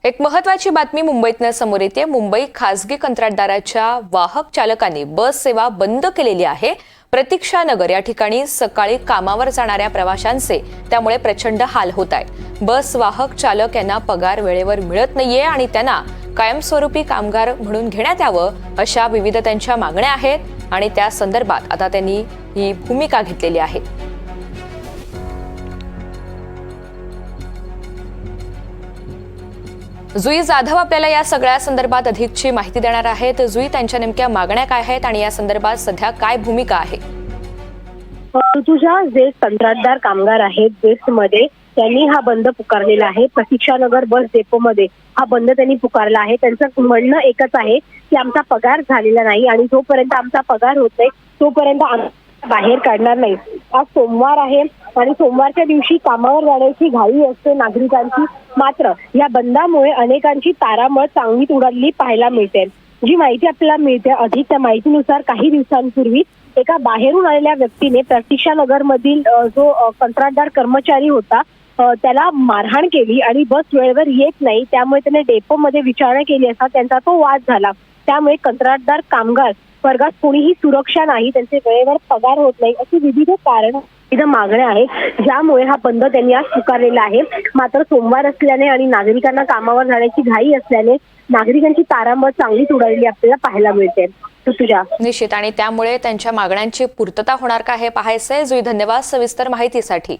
एक महत्त्वाची बातमी मुंबईतनं समोर येते। मुंबई खासगी कंत्राटदाराच्या वाहक चालकांनी बस सेवा बंद केलेली आहे। प्रतीक्षा नगर या ठिकाणी सकाळी कामावर जाणाऱ्या प्रवाशांचे त्यामुळे प्रचंड हाल होत आहेत। बस वाहक चालक यांना पगार वेळेवर मिळत नाहीये आणि त्यांना कायमस्वरूपी कामगार म्हणून घेण्यात यावं अशा विविध त्यांच्या मागण्या आहेत आणि त्या संदर्भात आता त्यांनी ही भूमिका घेतलेली आहे। जुई जाधव आपल्याला या सगळ्या संदर्भात अधिकची माहिती देणार आहेत। जुई, त्यांच्या नेमक्या मागण्या काय आहेत आणि या संदर्भात सध्या काय भूमिका आहे? तुझ्या जे कंत्राटदार कामगार आहेत बेस्टमध्ये त्यांनी हा बंद पुकारलेला आहे। प्रतीक्षा नगर बस डेपोमध्ये हा बंद त्यांनी पुकारला आहे। त्यांचं म्हणणं एकच आहे की आमचा पगार झालेला नाही आणि जोपर्यंत आमचा पगार होत नाही तोपर्यंत आम्ही बाहेर काढणार नाही। आज सोमवार आहे आणि सोमवारच्या दिवशी कामावर जाण्याची घाई असते नागरिकांची, मात्र या बंदामुळे अनेकांची तारांबळ चांगलीच उडालेली पाहायला मिळते। जी माहिती आपल्याला मिळते अधिक त्या माहितीनुसार काही दिवसांपूर्वी एका बाहेरून आलेल्या व्यक्तीने प्रतीक्षा नगर मधील जो कंत्राटदार कर्मचारी होता त्याला मारहाण केली आणि बस वेळेवर येत नाही, त्यामुळे त्याने डेपोमध्ये विचारणा केली असता त्यांचा तो वाद झाला। त्यामुळे कंत्राटदार कामगार वर्गात कोणीही सुरक्षा नाही, त्यांचे वेळेवर पगार होत नाही अशी विविध कारण इथं मागण्या आहेत, ज्यामुळे हा बंद त्यांनी आज पुकारलेला आहे। मात्र सोमवार असल्याने आणि नागरिकांना कामावर जाण्याची घाई असल्याने नागरिकांची तारांबळ चांगलीच उडालेली आपल्याला पाहायला मिळते। तुझ्या निश्चित, आणि त्यामुळे त्यांच्या मागण्यांची पूर्तता होणार का हे पाहायचंय। जुई, धन्यवाद सविस्तर माहितीसाठी।